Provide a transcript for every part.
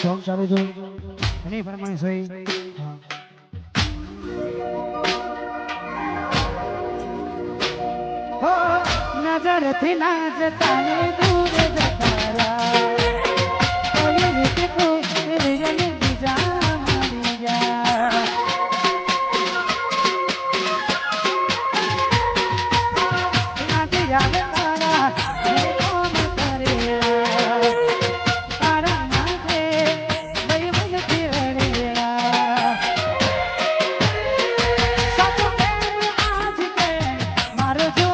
Song ચાલુ છું એની પ્રમાણે સોઈ નજરથી નાચતા ને દૂર જતા કોઈ રીતે કોઈ બીજા મળી ગયા નાચી આવે તારા કોમ કરે તારા નાચે ભાઈ મને ફેરડેલા સાચો પ્રેમ આજ કે મારો જો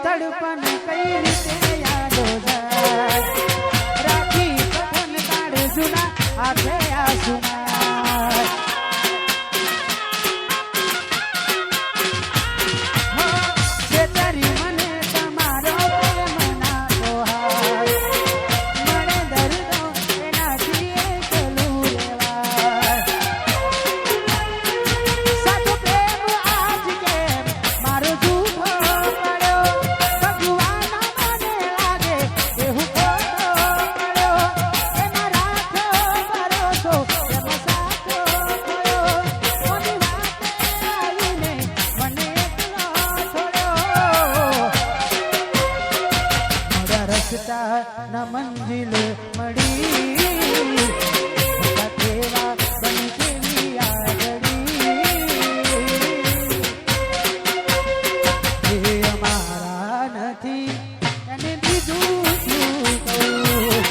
તડપણ કઈ રીતે યાદો જાય રાખી કથન કાઢ જુના હાથે આસુના છેતરી મને તમારો પ્રેમ ના તોહાર મને દર્દો એનાથી એકલું લેવાય સાચો પ્રેમ આજ કે મારો જૂઠો ન મંજિલ મળી તેવા બની કેવી આગળી એ અમારા નથી અને બીજું શું કહું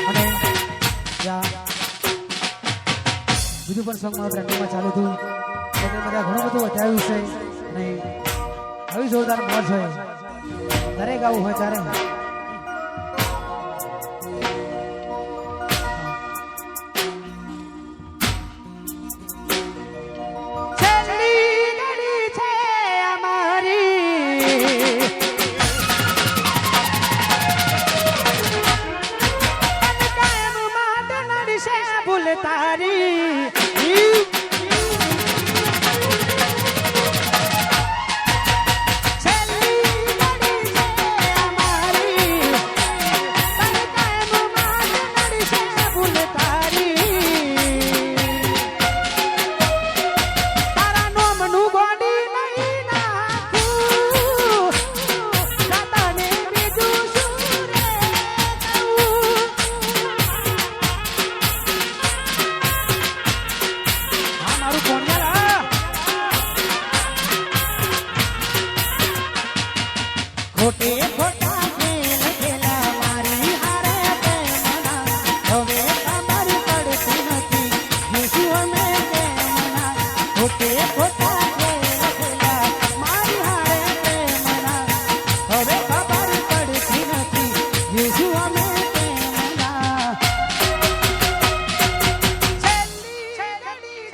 અને બીજું પણ સોંગમાં ટ્રેન્ડિંગમાં ચાલુ હતું એટલે બધા ઘણું બધું વધાર્યું છે અને આવી જોરદાર મોજ હોય દરેક આવું હોય ત્યારે તારી ખોટે ખોટા ખેલ ખેલા મારી હારે પ્રેમના હવે ખબર પડતી નથી જીસુ અમે પ્રેમના ખોટે ખોટા ખેલ ખેલા મારી હારે પ્રેમના હવે ખબર પડતી નથી જીસુ અમે પ્રેમના છેલ્લી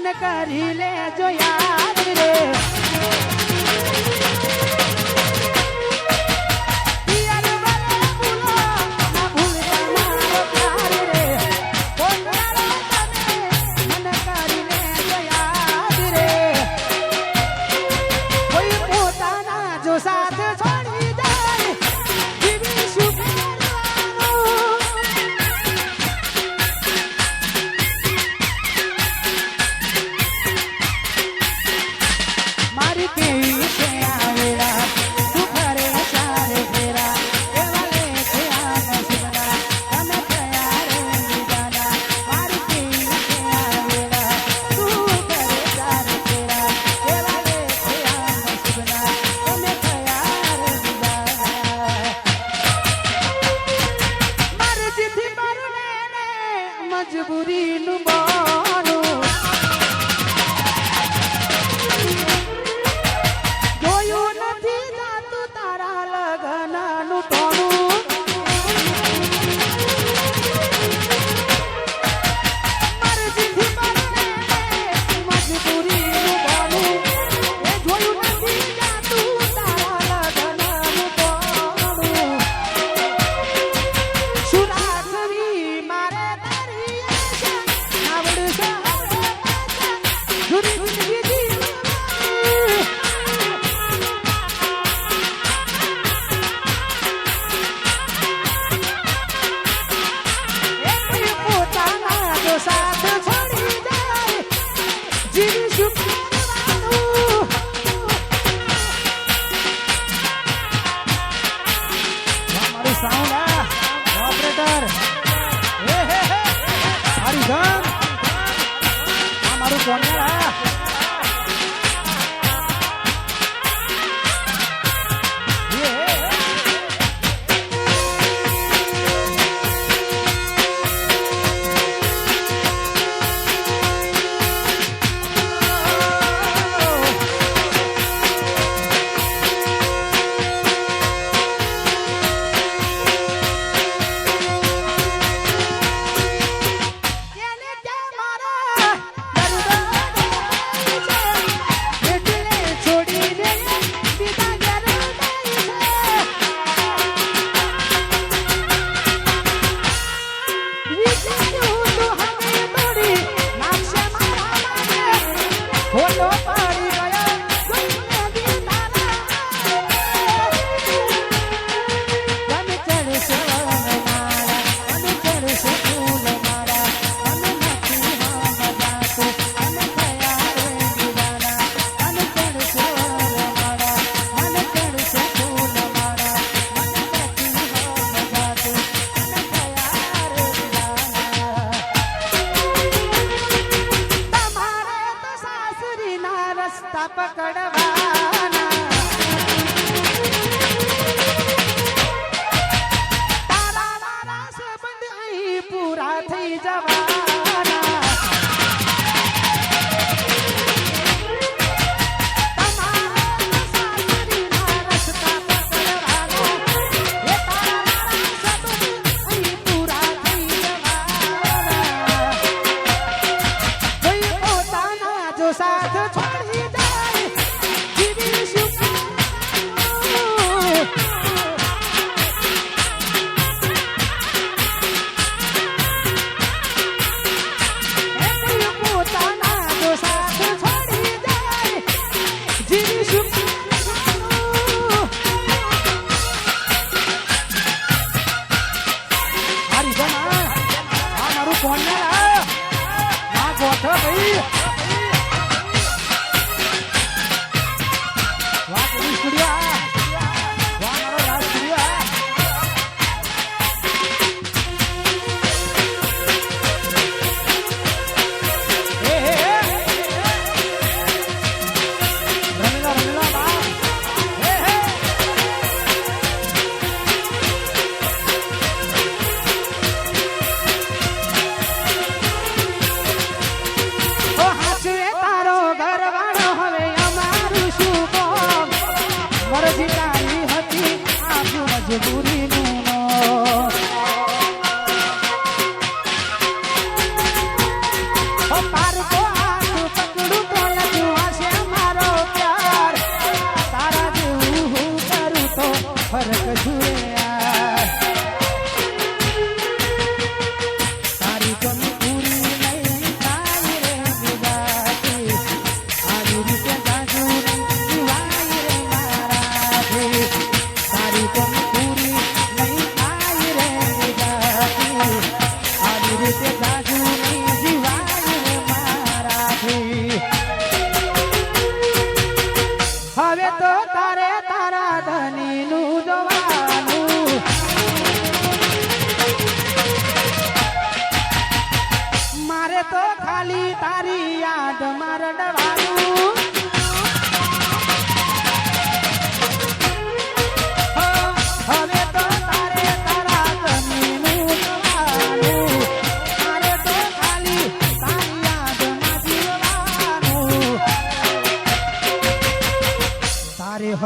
મન કરી લેજો યાદ રે મજબૂરીનું બાનું જોયું નથી જાતું તારા લગનનું ટોણું મરજીથી મરને મજબૂરીનું બાનું એ જોયું નથી જાતું તારા લગનનું ટોણું શું રાખવી મારે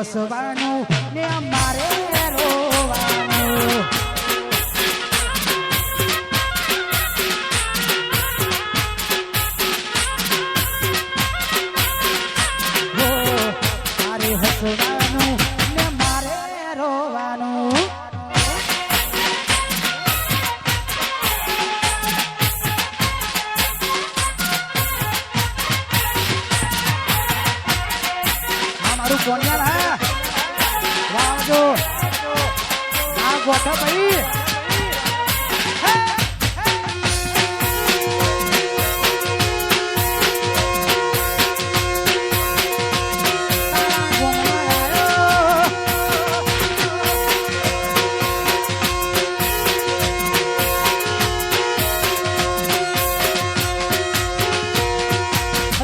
હસવાનું ને અમારે રોવાનું. તારે હસવાનું ને મારે રોવાનું. મારું કોન્યા વાવજો આ ગોઠા ભાઈ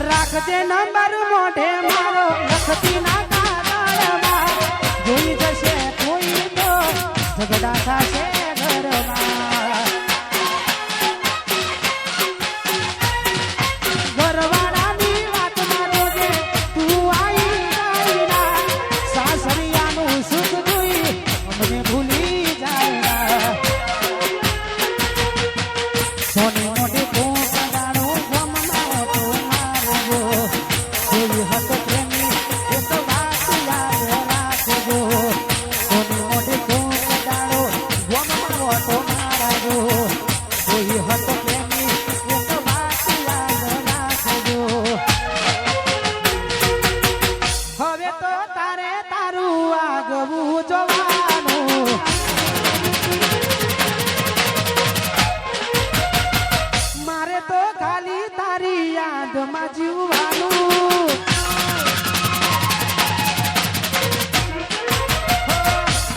રાખજે નંબર મોઢે મારો લખતી ના કાગળમાં. જોઈ જશે કોઈ તો ઝઘડા થશે ઘરમાં. ઘરવાળાની વાતમાં જોજે તું આઈ જાયના. સાસરિયાનું સુખ જોઈ અમને ભૂલી જાય. સોની મોઢે કોક દાડો ગમનો તો મારજો. કોઈ હક પ્રેમી એ તો વાત યાદ રાખજો. સોની મોઢે કોક દાડો ગમનો તો મારજો. કોઈ હક પ્રેમી એ તો વાત યાદ રાખજો. હવે તો તારે તારું આગવું જોવાનું. મારે તો ખાલી તારી યાદમાં જીવવાનું.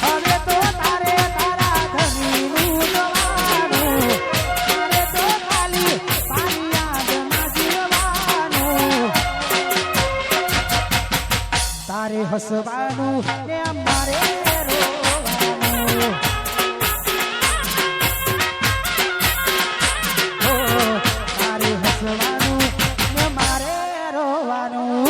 હવે તો તારે તારા ધણીનું જોવાનું. મારે તો ખાલી તારી યાદમાં જીવવાનું. તારે હસવાનું ને મારે રોવાનું. તારે હસવાનું ને મારે રોવાનું.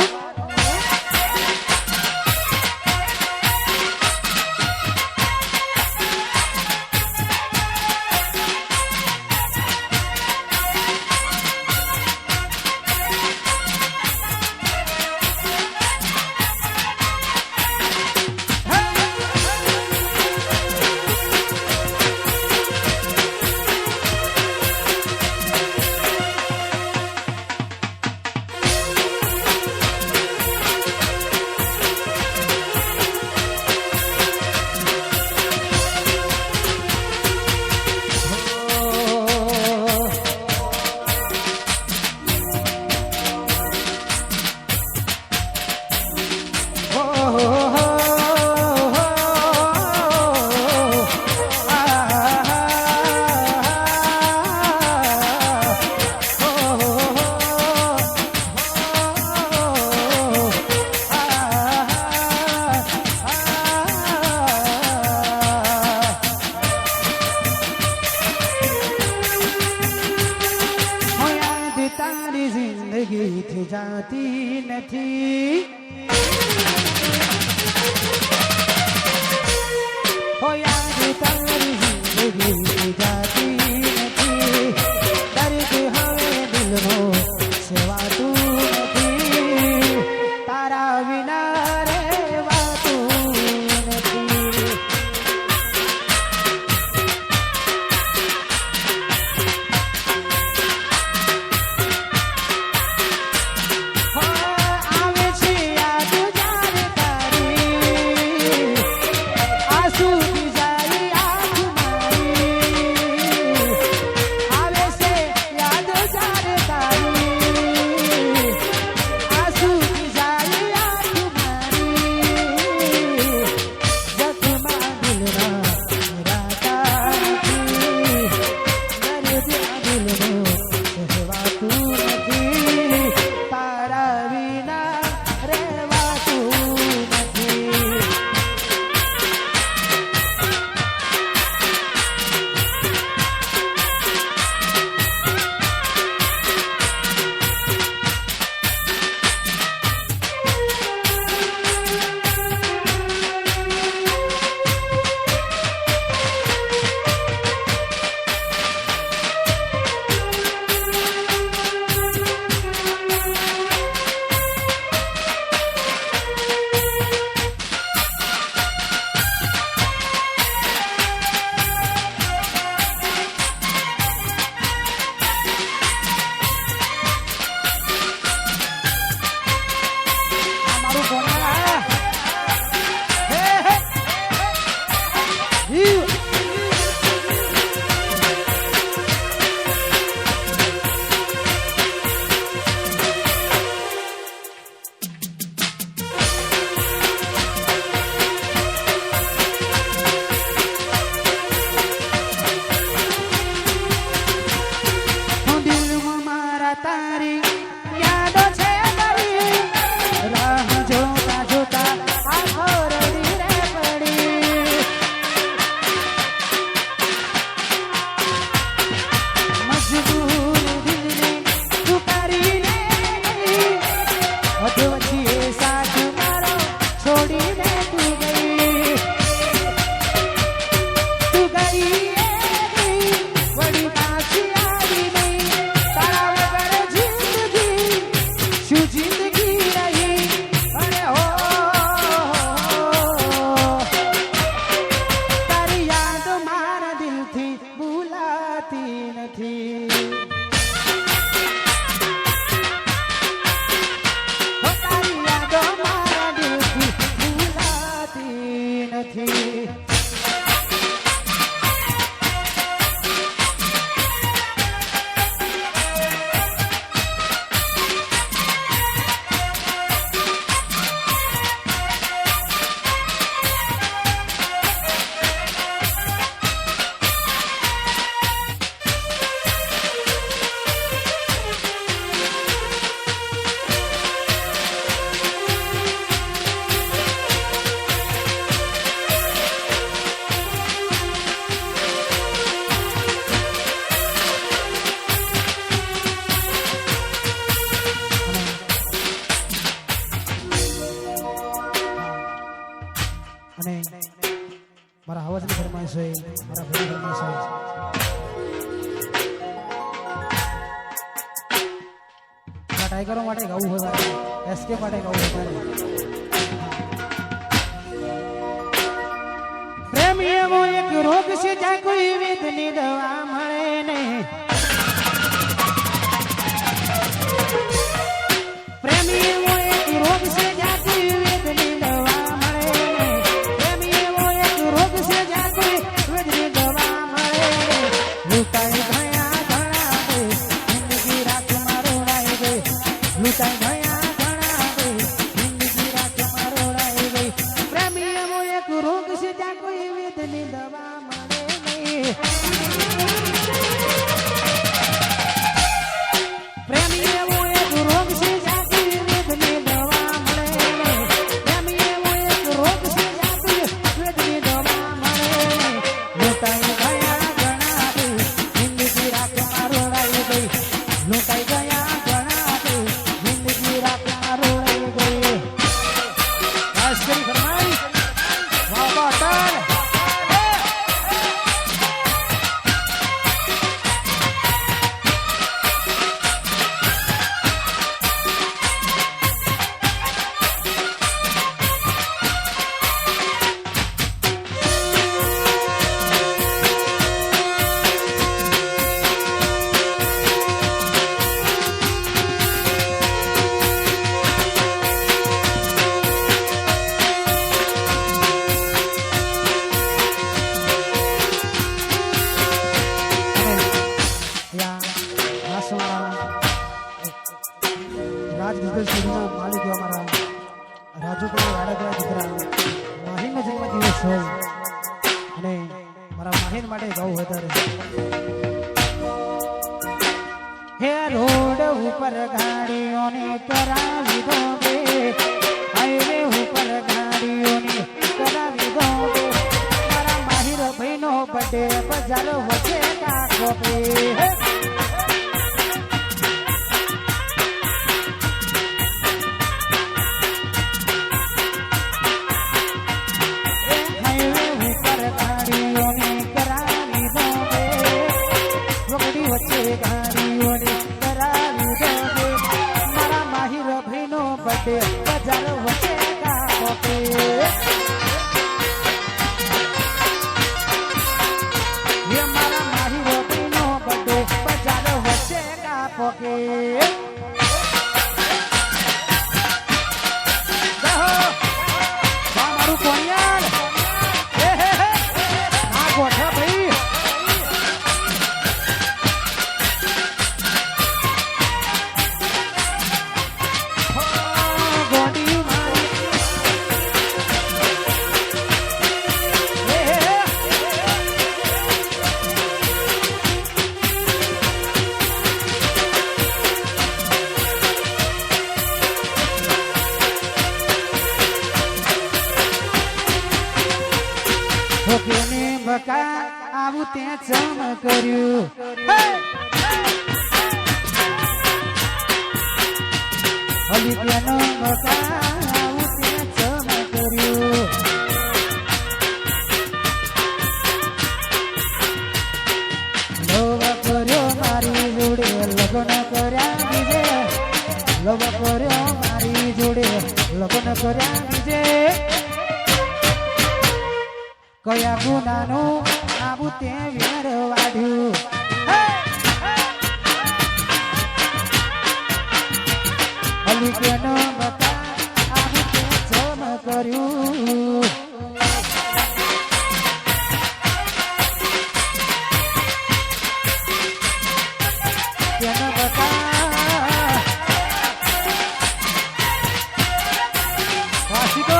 તારી જિંદગીથી જાતી નથી. હો યાદ તારી જિંદગીથી જાતી નથી. દર્દ હવે દિલનો સેવાતું નથી. તારા વિના રહેવાતું નથી. આવે છે યાદ જ્યારે તારી. આંસુ જાય આંખ મારી. મારા હવસની ફરમાઈશ હોય, મારા ભાઈ ફરમાઈશ હોય. ટાઈગરો માટે ગાવું હોય, એસકે માટે ગાવું હોય. પ્રેમ એવો એક રોગ છે જ્યાં કોઈ વેદની દવા મળે નહીં. પ્રેમ એવો એક રોગ છે જ્યાં કોઈ વેદની દવા મળે નહીં. પ્રેમ એવો એક રોગ છે જ્યાં કોઈ વેદની દવા મળે નહીં. લૂંટાઈ ગયા ઘણા દે જિંદગી રાખમાં રોડાઈ ગઈ. લૂંટાઈ ગયા ઘણા દે જિંદગી રાખમાં રોડાઈ ગઈ. પ્રેમ એવો એક રોગ છે જ્યાં કોઈ વેદની દવા મળે નહીં. પ્રેમ એવો એક રોગ છે જ્યાં કોઈ વેદની દવા મળે નહીં. પ્રેમ એવો એક રોગ છે જ્યાં કોઈ વેદની દવા મળે નહીં. લૂંટાઈ ગયા ઘણા દે જિંદગી રાખમાં રોડાઈ ગઈ. લૂંટાઈ ગયા ઘણા દે જિંદગી રાખમાં રોડાઈ ગઈ. ખાસ કરી ફરમાઈ વાહ બાટલ. માલિક અમારા રાજુભાઈ વાડાગરા દીકરા માહીનો જન્મદિવસ હોય અને મારા માહીન માટે ગાવું વધારે. હે રોડ ઉપર ગાડીઓને કરાવી દો બે, હાઈવે ઉપર ગાડીઓને કરાવી દો બે. મારા માહિર ભાઈનો બર્થડે બજાર વચ્ચે કાકો બે. આવું તે ચમ કર્યું. હલી તેનો મકા આવું તે ચમ કર્યું. કર્યા બીજે કયા ગુનાનું આવું તે વેર વાઢ્યું અલી કે ન બતા આવું તે જમ કર્યું કેન બતા વાસીકો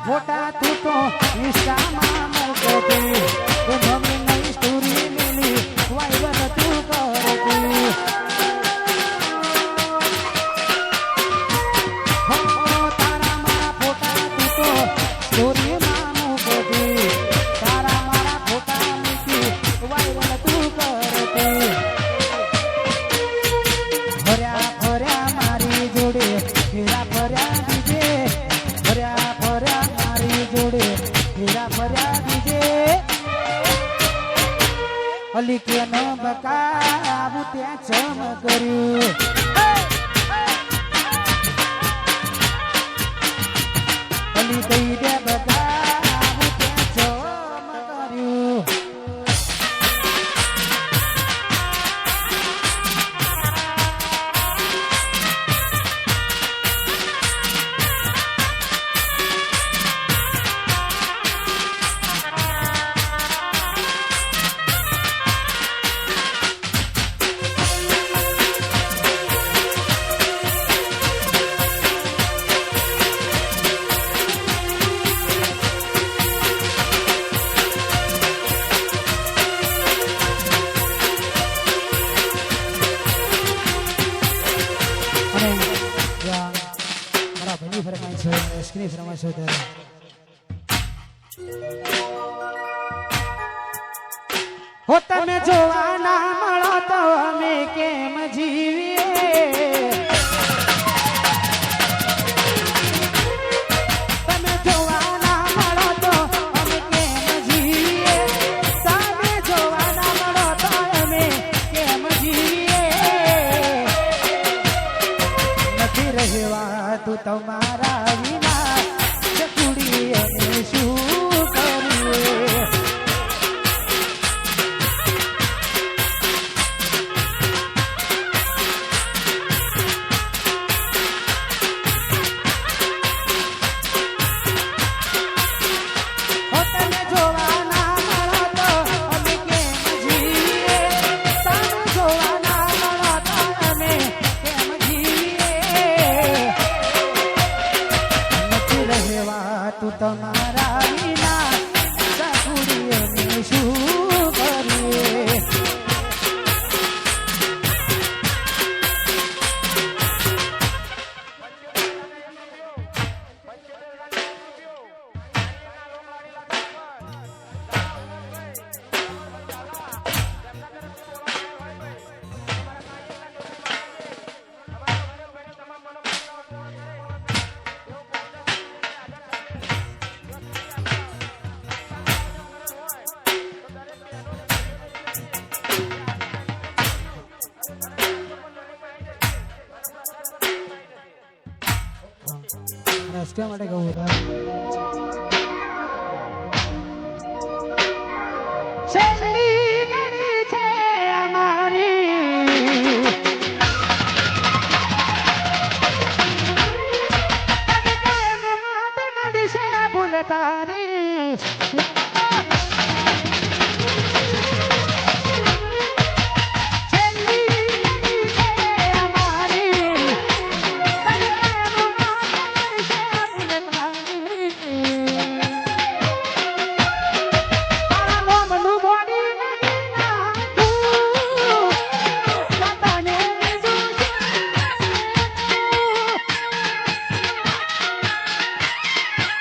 ફોટા તું તો ઇન્સ્ટામાં મૂકતી તું મમ્મી નવી સ્ટોરી મેલી વાયરલ તું કરતી તારા મારા ફોટા તું તો સ્ટોરીમાં મૂકતી તારા મારા ફોટા મૂકી વાયરલ તું કરતી ફર્યા ફર્યા મારી જોડે ફેરા ફર્યા બીજે ફર્યા ફર્યા જોડે ફેરા ફર્યા બીજે અલી કે ન બકા આવું ત્યાં ચમ કર્યું અલી દઈ દે બકા આવું ત્યાં ચમ કર્યું સ્ક્રીન ફરમાઈશ હોય હો તમે જોવા ના મળો તો અમે કેમ જીવીએ તમે જોવા ના મળો તો અમે કેમ જીવીએ તમે જોવા ના મળો તો અમે કેમ જીવીએ નથી રહેવા તું તમારા વિના ચકુડી અમે શું કરીએ તું તમારા વિના ચકુડી અમે શું કરીએ રસ્તા માટે કહું